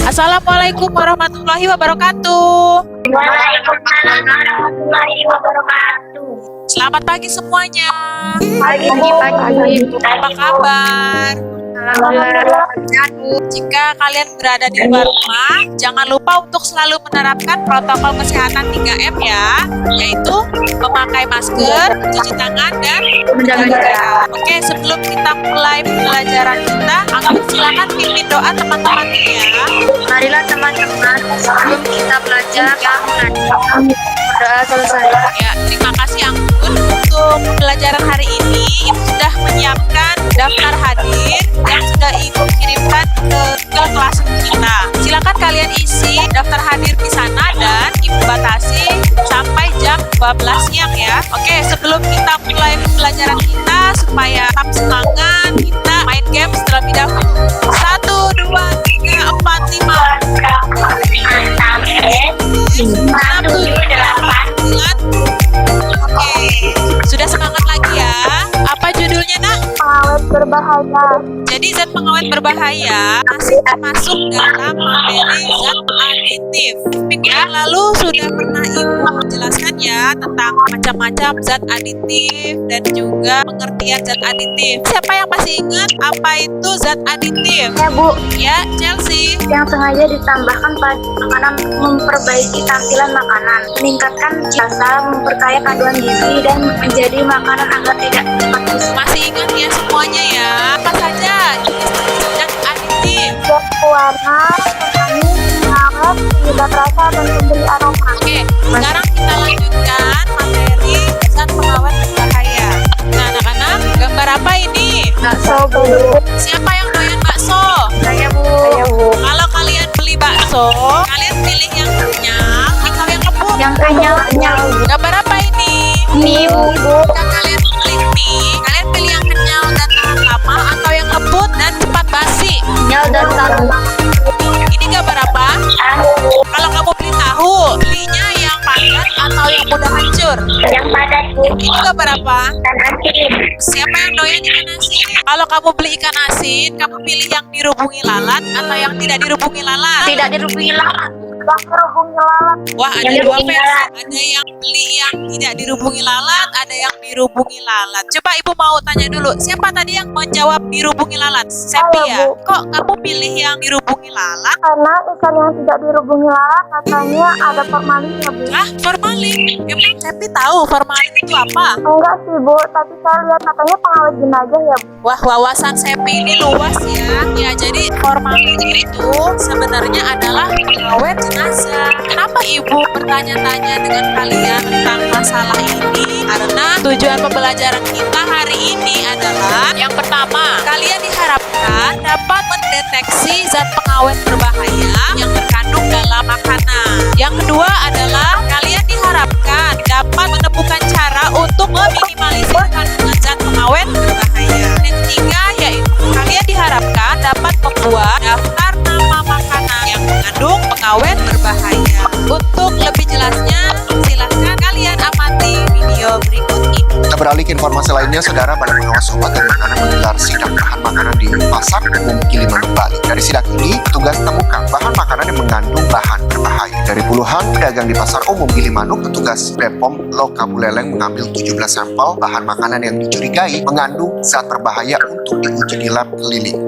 Assalamualaikum warahmatullahi wabarakatuh. Waalaikumsalam warahmatullahi wabarakatuh. Selamat pagi semuanya. Pagi. Apa kabar? Alhamdulillah. Jika kalian berada di luar rumah, jangan lupa untuk selalu menerapkan protokol kesehatan 3M ya, yaitu memakai masker, cuci tangan, dan menjaga jarak. Oke, sebelum kita mulai pembelajaran kita, aku silakan pimpin doa teman-teman ya. Marilah teman-teman, sebelum kita belajar, berdoa selesai. Ya, terima kasih Anggun. Untuk pembelajaran hari ini, Ibu sudah menyiapkan daftar hadir yang sudah Ibu kirimkan ke kelas kita. Silakan kalian isi daftar hadir di sana dan Ibu batasi sampai jam 12 siang ya. Oke, sebelum kita mulai pembelajaran kita, supaya tetap semangat, kita main game terlebih dahulu. 1, 2, 3, 4, 5 6, 7, 8, 9. Oke, sudah semangat lagi ya. Apa judulnya nak? Pengawet berbahaya. Jadi zat pengawet berbahaya masih termasuk dalam materi zat aditif. Minggu yang lalu sudah pernah Ibu menjelaskan ya tentang macam-macam zat aditif dan juga pengertian zat aditif. Siapa yang masih ingat apa itu zat aditif? Ya Bu, Ya, Chelsea. yang sengaja ditambahkan pada makanan memperbaiki tampilan makanan, meningkatkan rasa, memperkaya kandungan gizi, dan menjadi makanan agar tidak cepat busuk. Masih ingat ya semuanya ya? Apa saja jenis zat aditif? Zat pewarna, pemanis, pengawet, penyedap rasa, dan pemberi aroma. Oke, sekarang kita lanjutkan materi zat pengawet berbahaya. Nah, anak-anak, gambar apa ini? Bakso Bu. Siapa yang doyan bakso? Saya Bu. Kalau kalian beli bakso, kalian pilih yang kenyal atau yang lembut? Yang kenyal. Gambar apa ini? Mie Bu. Jika kalian beli mie, kalian pilih yang kenyal dan tahan lama atau yang lembut dan cepat basi? Kenyal dan tahan. Ini gambar apa? Kalau kamu beli tahu, belinya yang padat atau yang mudah hancur? Yang padat Bu. Ini gambar apa? Dan asin. Siapa yang doyan ikan asin? Kalau kamu beli ikan asin, kamu pilih yang dirubungi lalat atau yang tidak dirubungi lalat? Tidak dirubungi lalat. Yang dirubungi lalat. Wah, ada Yang dua dirubungi versi. lalat. Ada yang beli yang tidak dirubungi lalat, ada yang dirubungi lalat. Coba Ibu mau tanya dulu, siapa tadi yang menjawab dirubungi lalat? Sepi ya? Bu. Kok kamu pilih yang dirubungi lalat? Karena ikan yang tidak dirubungi lalat katanya ada formalinnya Bu. Ah, formalin. Emang Sepi tahu formalin itu apa? Enggak sih Bu, tapi saya lihat katanya pengawet jenazah ya Bu. Wah, wawasan Sepi ini luas ya. Ya, jadi formalin itu sebenarnya adalah pengawet jenazah. Kenapa Ibu bertanya-tanya dengan kalian tentang masalah ini? Karena tujuan pembelajaran kita hari ini adalah yang pertama, kalian diharapkan dapat mendeteksi zat pengawet berbahaya yang terkandung dalam makanan. Yang kedua adalah kalian diharapkan dapat menemukan cara untuk meminimalisir kandungan zat pengawet berbahaya. Dan ketiga yaitu kalian diharapkan dapat membuat daftar nama makanan yang mengandung pengawet berbahaya. Untuk lebih jelasnya, silahkan kalian amati video berikut ini. Kita beralih ke informasi lainnya, Saudara. Badan Pengawas Obat dan Makanan menggelar sidak bahan makanan di Pasar Umum Gilimanuk, Bali. Dari sidak ini, petugas temukan bahan makanan yang mengandung bahan berbahaya. Dari puluhan pedagang di Pasar Umum Gilimanuk, petugas Bepom Loka Buleleng mengambil 17 sampel bahan makanan yang dicurigai mengandung zat berbahaya untuk diuji di lab keliling.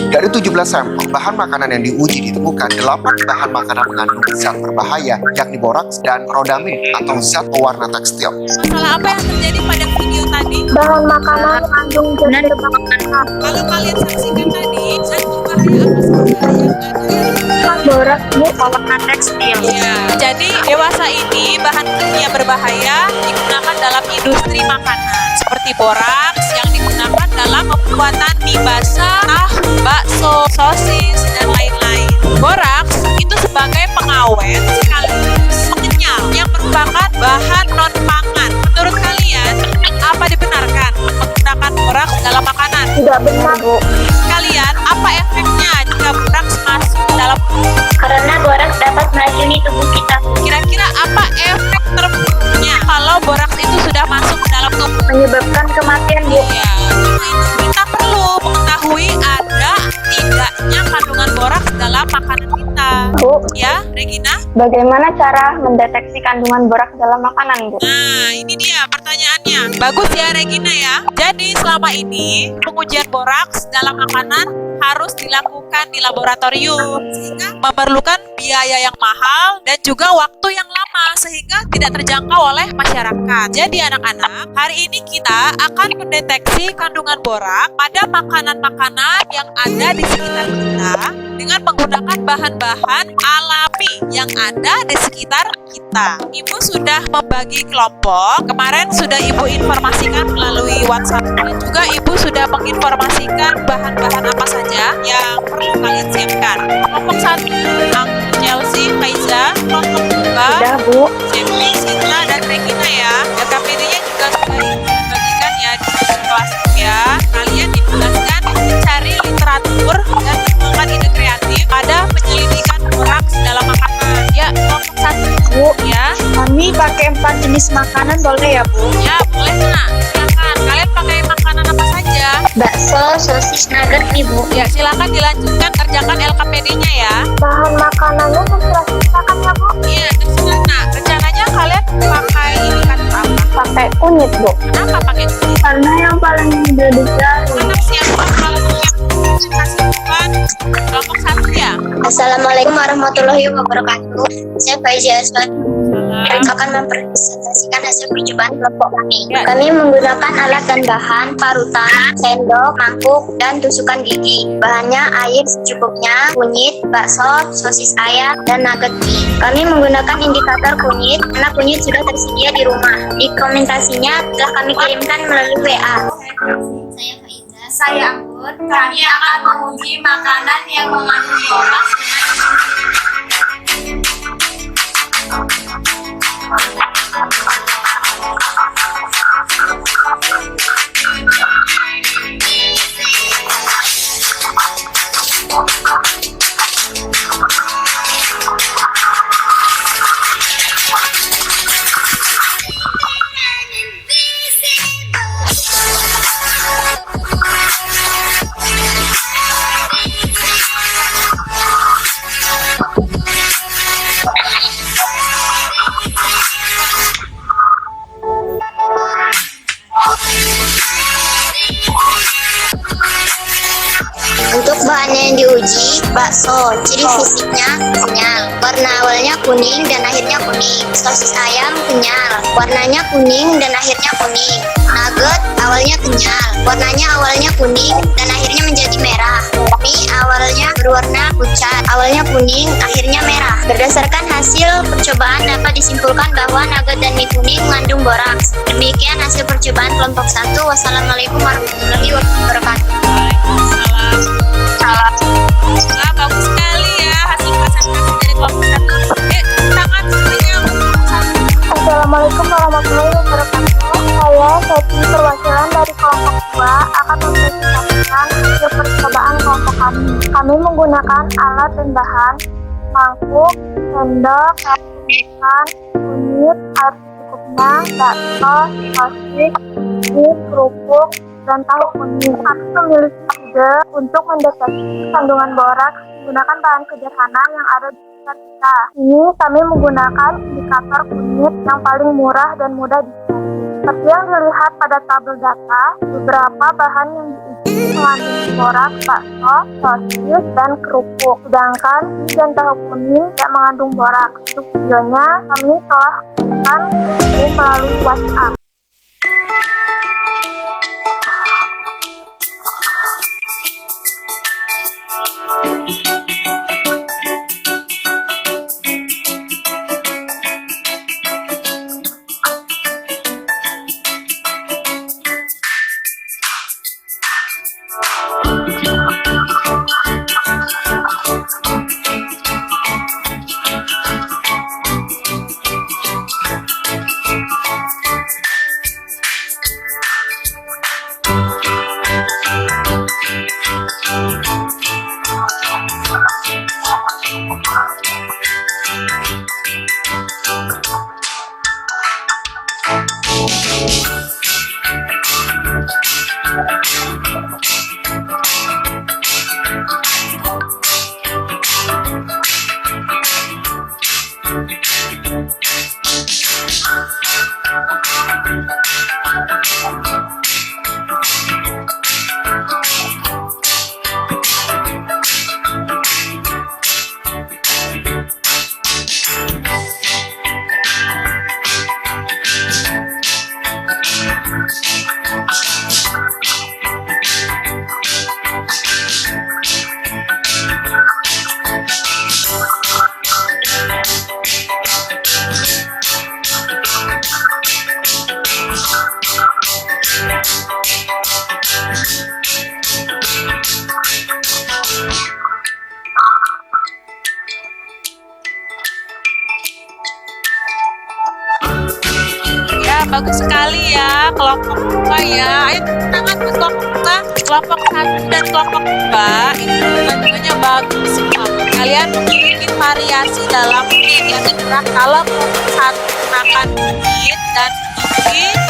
Dari 17 sampel bahan makanan yang diuji ditemukan 8 bahan makanan mengandung zat berbahaya, yakni boraks dan rodamin atau zat pewarna tekstil. Masalah apa yang terjadi pada video tadi? Bahan makanan mengandung zat berbahaya. Kalau kalian saksikan tadi, zat berbahaya apa saja yang ada? Borak Bu, pewarna tekstil. Ya, jadi dewasa ini bahan kimia berbahaya digunakan dalam industri makanan seperti boraks yang digunakan dalam pembuatan mie basah, bakso, sosis, dan lain-lain. Boraks itu sebagai pengawet sekaligus pengenyal yang merupakan bahan non-pangan. Menurut kalian, apa dibenarkan menggunakan boraks dalam makanan? Tidak benar Bu. Kalian, apa efeknya jika boraks masuk dalam Karena borak dapat meracuni tubuh kita. Kira-kira apa efek terburuknya Bagaimana cara mendeteksi kandungan borak dalam makanan, Bu? Nah, ini dia pertanyaannya. Bagus ya Regina ya. Jadi selama ini pengujian boraks dalam makanan harus dilakukan di laboratorium sehingga memerlukan biaya yang mahal dan juga waktu yang lama sehingga tidak terjangkau oleh masyarakat. Jadi anak-anak, hari ini kita akan mendeteksi kandungan borak pada makanan-makanan yang ada di sekitar kita dengan menggunakan bahan-bahan alami yang ada di sekitar kita. Ibu sudah membagi kelompok. Kemarin sudah Ibu informasikan melalui WhatsApp dan juga Ibu sudah menginformasikan bahan-bahan apa saja yang perlu kalian siapkan. Kelompok 1, Anggun, Chelsea, Faiza. Kelompok 2, Sudah, Bu. Jeffrey, Sita, dan Regina ya. LKPD-nya juga sudah dibagikan ya di kelas ya. Kalian ditugaskan mencari literatur dan mengembangkan ide kreatif pada penyelidikan boraks dalam makanan. Ya, kelompok 1, Bu ya. Kami pakai 4 jenis makanan, boleh ya, Bu? Ya, boleh nak. Silakan. Kalian pakai makanan apa saja? Bakso, sosis, nugget nih, Bu. Ya, silakan dilanjutkan kerjakan LKPD-nya ya. Bahan makanannya terserah kita kan ya, Bu? Iya, terserah nak. Rencananya kalian pakai ini kan apa? Pakai kunyit, Bu. Kenapa pakai ini? Karena yang paling mudah dicari. Anak siapa kalau kasih Tuhan? Kelompok 1 ya. Assalamualaikum warahmatullahi wabarakatuh. Saya Faiza Aswan. Akan mempresentasikan hasil percobaan kelompok kami. Ya. Kami menggunakan alat dan bahan parutan, sendok, mangkuk, dan tusukan gigi. Bahannya air secukupnya, kunyit, bakso, sosis ayam, dan nugget mie. Kami menggunakan indikator kunyit karena kunyit sudah tersedia di rumah. Dokumentasinya telah kami kirimkan melalui WA. Saya Faiza. Saya Anggun. Kami akan menguji makanan yang mengandung boraks Untuk bahannya yang diuji, bakso, ciri fisiknya kenyal, warna awalnya kuning dan akhirnya kuning. Sosis ayam kenyal, warnanya kuning dan akhirnya kuning. Nugget awalnya kenyal, warnanya awalnya kuning dan akhirnya menjadi merah. Mie awalnya berwarna pucat, awalnya kuning, akhirnya merah. Berdasarkan hasil percobaan dapat disimpulkan bahwa nugget dan mie kuning mengandung boraks. Demikian hasil percobaan kelompok 1. Wassalamualaikum warahmatullahi wabarakatuh. Waalaikumsalam. Wah, bagus sekali ya hasil presentasi dari kelompok 1. Tangan semuanya untuk kelompok 1. Assalamualaikum warahmatullahi wabarakatuh. Saya Seti, perwakilan dari kelompok 2 akan mempresentasikan hasil percobaan kelompok kami. Kami menggunakan alat dan bahan mangkuk, sendok, ikan, kunyit, air secukupnya, bakso, sosis, mie, kerupuk, dan tahu kuning. Kami memiliki ide untuk mendeteksi kandungan boraks menggunakan bahan sederhana yang ada di sekitar kita. Ini kami menggunakan indikator kunyit yang paling murah dan mudah dicari. Seperti yang dilihat pada tabel data, beberapa bahan yang diuji mengandung boraks, bakso, sosis, dan kerupuk. Sedangkan mie dan tahu kuning tidak mengandung boraks. Untuk videonya, kami telah kirimkan melalui WhatsApp. bagus sekali ya kelompok 2 ya. Ayo tepuk tangan buat kelompok 2. Kelompok 1 dan kelompok 2 itu dua-duanya bagus semua. Kalian memiliki variasi dalam unit yang kurang. Kalau kelompok 1 menggunakan unit dan unit,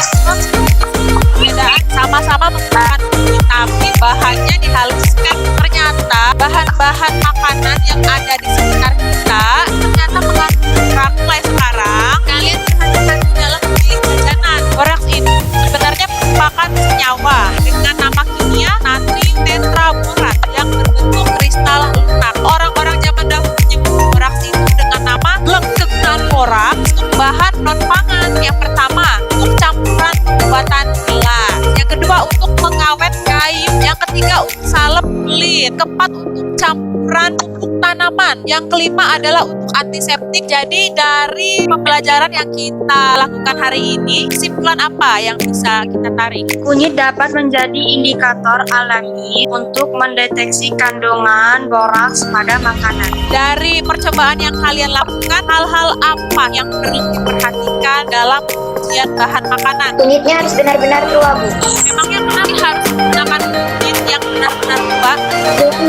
perbedaan sama-sama menggunakan unit, tapi bahannya dihaluskan. Ternyata bahan-bahan makanan yang ada di sekitar kita ternyata mengandung borak. Mulai sekarang kalian berhati-hati dalam memilih jajanan. Borak ini sebenarnya merupakan senyawa dengan nama kimia natrium tetraborat yang berbentuk kristal lunak. Orang-orang zaman dahulu menyebut borak itu dengan nama lengkeng dan borak untuk bahan non pangan. Yang pertama untuk campuran pembuatan gelas, yang kedua untuk pengawet kayu, yang ketiga untuk salep kulit, keempat untuk campuran pupuk tanaman, yang kelima adalah untuk antiseptik. Jadi dari pembelajaran yang kita lakukan hari ini, kesimpulan apa yang bisa kita tarik? Kunyit dapat menjadi indikator alami untuk mendeteksi kandungan boraks pada makanan. Dari percobaan yang kalian lakukan, hal-hal apa yang perlu diperhatikan dalam pengujian bahan makanan? Kunyitnya harus benar-benar tua, Bu. Memangnya kenapa harus menggunakan kunyit yang benar-benar tua?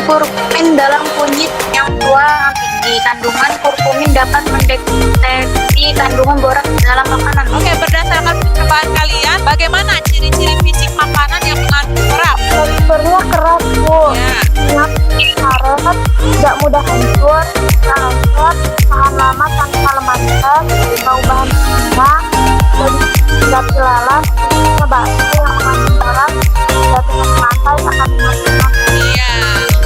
Kurkumin dalam kunyit yang tua tinggi. Kandungan kurkumin dapat mendeteksi kandungan boraks dalam makanan. Oke, berdasarkan percobaan kalian, bagaimana ciri-ciri fisik makanan yang mengandung boraks? Teksturnya keras, Bu. Ya. Enak, karet, tidak mudah hancur, lengket, tahan lama tanpa lemarites, bau bahan kimia, jadi tidak lalat, bakso yang mengandung boraks, jatuhnya ke lantai akan mengandung. Iya.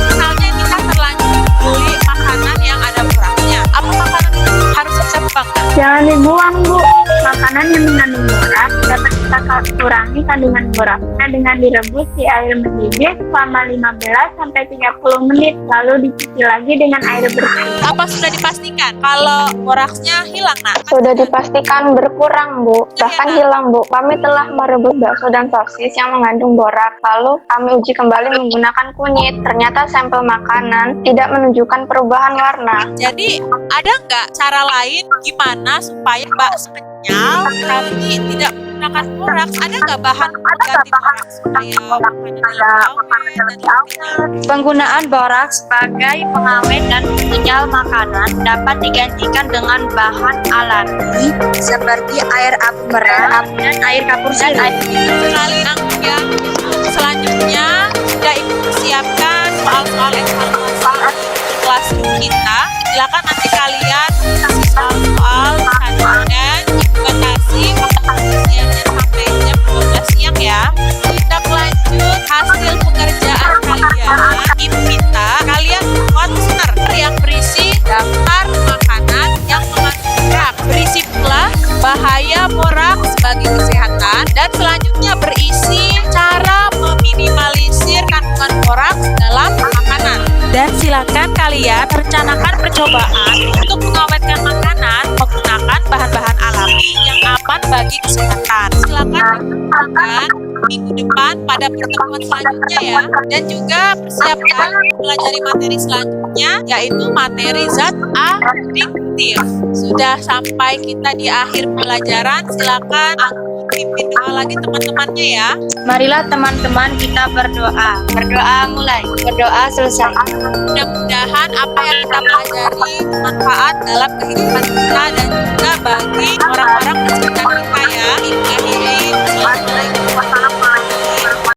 Misalnya kita terlanjur beli makanan yang ada boraksnya. Apa makanan itu harus kita buang? Jangan dibuang, Bu. Makanan yang mengandung boraks dapat kita kurangi kandungan boraksnya dengan direbus di air mendidih selama 15-30 menit, lalu dicuci lagi dengan air bersih. Apa sudah dipastikan kalau boraksnya hilang, Nak? Sudah dipastikan berkurang, Bu. Bahkan hilang, Bu. Kami telah merebus bakso dan sosis yang mengandung boraks, lalu kami uji kembali menggunakan kunyit. Ternyata sampel makanan tidak menunjukkan perubahan warna. Jadi ada nggak cara lain gimana supaya bakso kenyal tapi tidak menggunakan boraks? Ada nggak bahan pengganti boraks supaya makanannya awet dan sebagainya? Penggunaan boraks sebagai pengawet dan pengenyal makanan dapat digantikan dengan bahan alami seperti air abu merah dan air kapur sirup. Sekali ya. Selanjutnya sudah ibu persiapkan soal-soal evaluasi di classroom kita. Silakan nanti kalian kasih soal-soal dan ibu batasi waktu usianya sampai jam 12 siang ya. Tindak lanjut hasil pekerjaan kalian, ibu minta kalian buat poster yang berisi daftar makanan yang mengandung boraks, berisi pula bahaya boraks bagi kesehatan, dan selanjutnya berisi cara meminimalisir kandungan boraks dalam makanan. Dan silakan kalian rencanakan percobaan untuk mengawetkan makanan menggunakan bahan-bahan alami yang aman bagi kesehatan. Silakan lakukan minggu depan pada pertemuan selanjutnya ya. Dan juga persiapkan pelajari materi selanjutnya, yaitu materi zat adiktif. Sudah sampai kita di akhir pelajaran, silakan aku pimpin doa lagi teman-temannya ya. Marilah teman-teman kita berdoa. Berdoa mulai, berdoa selesai. Mudah-mudahan apa yang kita pelajari bermanfaat dalam kehidupan kita dan juga bagi orang-orang di sekitar